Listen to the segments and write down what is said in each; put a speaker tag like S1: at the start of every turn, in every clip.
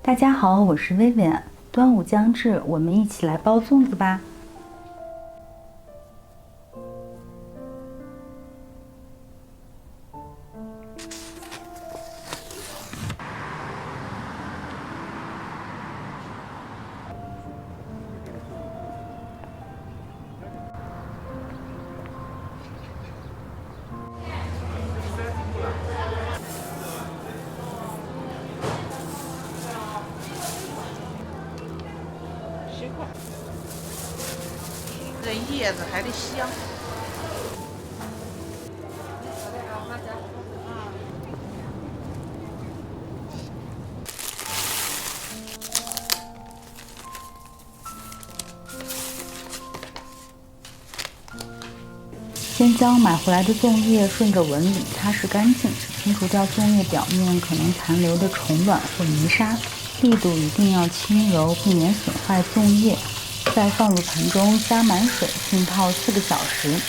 S1: 大家好，我是薇薇。端午将至，我们一起来包粽子吧。
S2: 这叶子还得香。
S1: 先将买回来的粽叶顺着纹理擦拭干净，清除掉粽叶表面可能残留的虫卵或泥沙，力度一定要轻柔，避免损坏粽叶。再放入盆中，加满水，浸泡4个小时。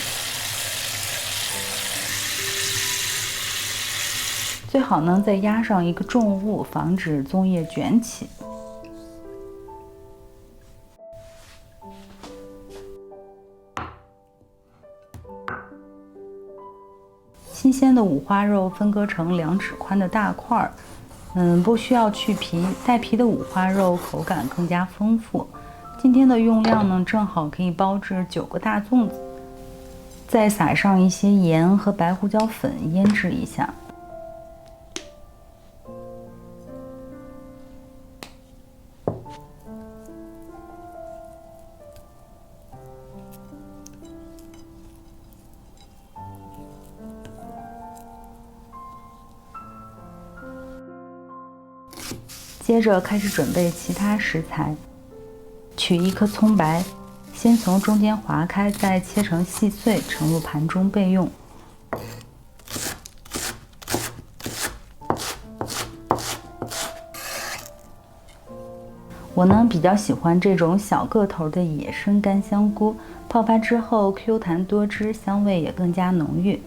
S1: 最好呢再压上一个重物，防止粽叶卷起。新鲜的五花肉分割成2指宽的大块儿，不需要去皮，带皮的五花肉口感更加丰富。今天的用量呢，正好可以包制9个大粽子。再撒上一些盐和白胡椒粉腌制一下。接着开始准备其他食材。取1颗葱白，先从中间划开，再切成细碎，盛入盘中备用。我呢比较喜欢这种小个头的野生干香菇，泡发之后 Q 弹多汁，香味也更加浓郁。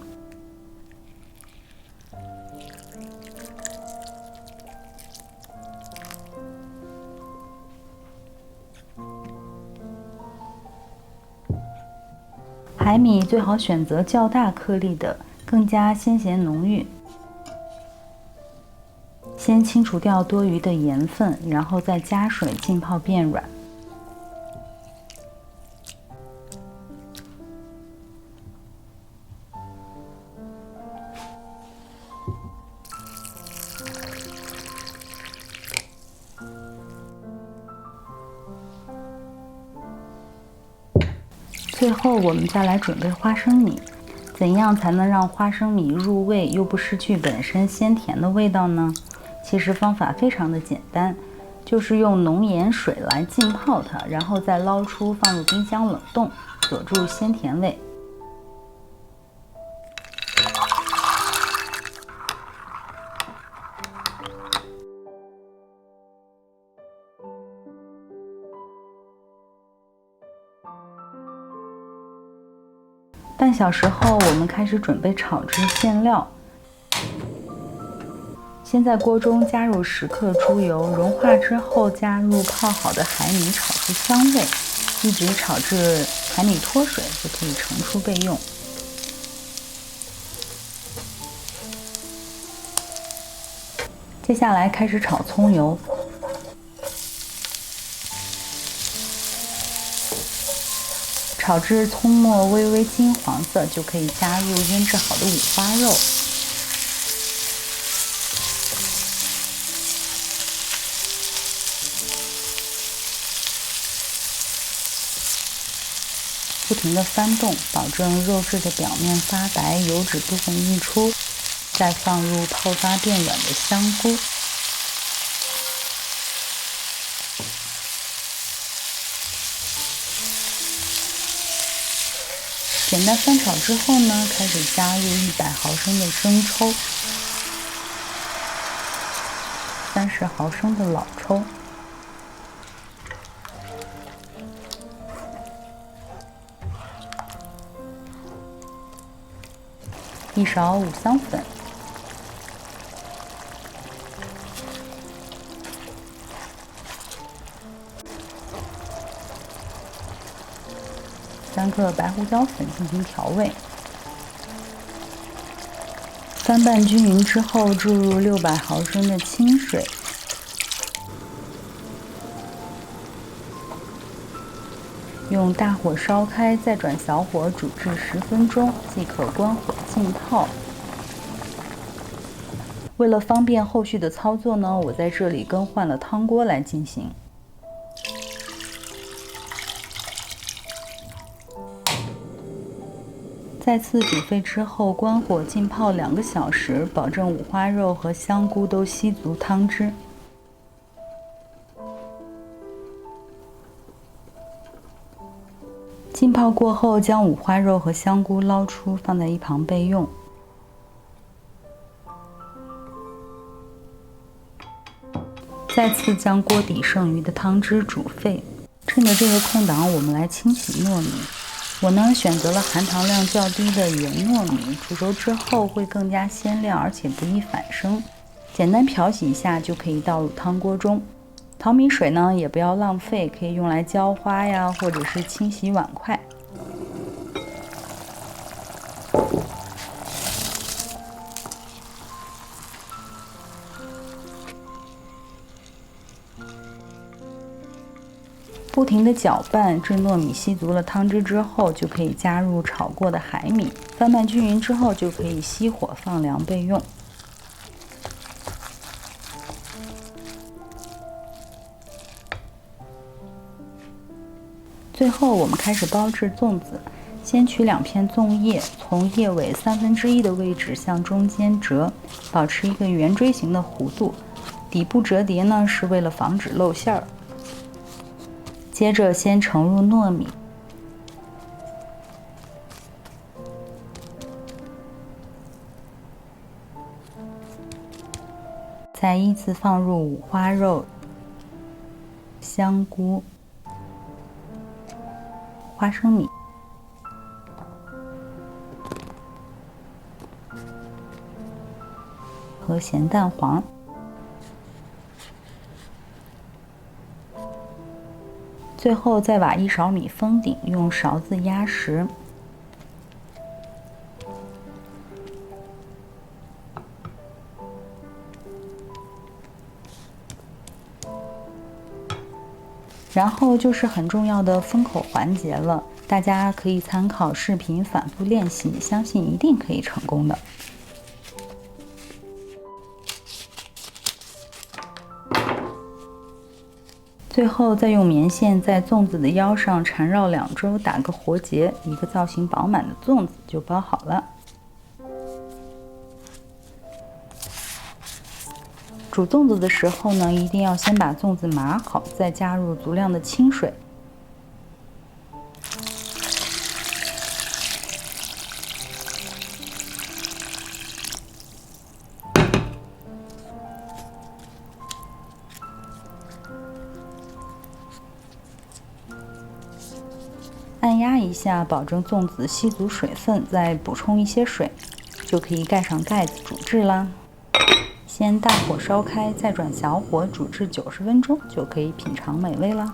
S1: 海米最好选择较大颗粒的，更加鲜咸浓郁。先清除掉多余的盐分，然后再加水浸泡变软。最后我们再来准备花生米。怎样才能让花生米入味又不失去本身鲜甜的味道呢？其实方法非常的简单，就是用浓盐水来浸泡它，然后再捞出放入冰箱冷冻，锁住鲜甜味。半小时后，我们开始准备炒制馅料。先在锅中加入10克猪油，融化之后加入泡好的海米，炒出香味，一直炒至海米脱水就可以盛出备用。接下来开始炒葱油。炒至葱末微微金黄色，就可以加入腌制好的五花肉。不停地翻动，保证肉质的表面发白，油脂部分溢出。再放入泡发变软的香菇。简单翻炒之后呢，开始加入100毫升的生抽，30毫升的老抽，1勺五香粉， 3克白胡椒粉进行调味。翻拌均匀之后，注入600毫升的清水，用大火烧开，再转小火煮至10分钟，即可关火浸泡。为了方便后续的操作呢，我在这里更换了汤锅来进行。再次煮沸之后，关火浸泡2个小时，保证五花肉和香菇都吸足汤汁。浸泡过后，将五花肉和香菇捞出，放在一旁备用。再次将锅底剩余的汤汁煮沸。趁着这个空档，我们来清洗糯米。我呢选择了含糖量较低的圆糯米，煮熟之后会更加鲜亮，而且不易反生。简单漂洗一下就可以倒入汤锅中。淘米水呢也不要浪费，可以用来浇花呀，或者是清洗碗筷。不停地搅拌，至糯米吸足了汤汁之后，就可以加入炒过的海米，翻拌均匀之后，就可以熄火放凉备用。最后，我们开始包制粽子。先取2片粽叶，从叶尾1/3的位置向中间折，保持一个圆锥形的弧度。底部折叠呢，是为了防止露馅儿。接着先盛入糯米，再依次放入五花肉、香菇、花生米、和咸蛋黄。最后再把1勺米封顶，用勺子压实。然后就是很重要的封口环节了，大家可以参考视频反复练习，相信一定可以成功的。最后再用棉线在粽子的腰上缠绕2周，打个活结，一个造型饱满的粽子就包好了。煮粽子的时候呢，一定要先把粽子码好，再加入足量的清水。按压一下，保证粽子吸足水分，再补充一些水，就可以盖上盖子煮制啦。先大火烧开，再转小火煮至90分钟，就可以品尝美味啦。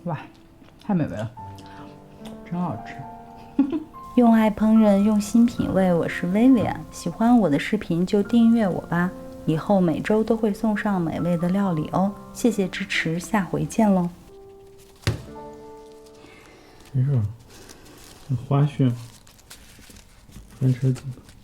S3: 哇，太美味了，真好吃！
S1: 用爱烹饪，用心品味，我是薇薇安。喜欢我的视频就订阅我吧，以后每周都会送上美味的料理哦。谢谢支持，下回见喽。
S4: 没事，很花炫。先吃几个。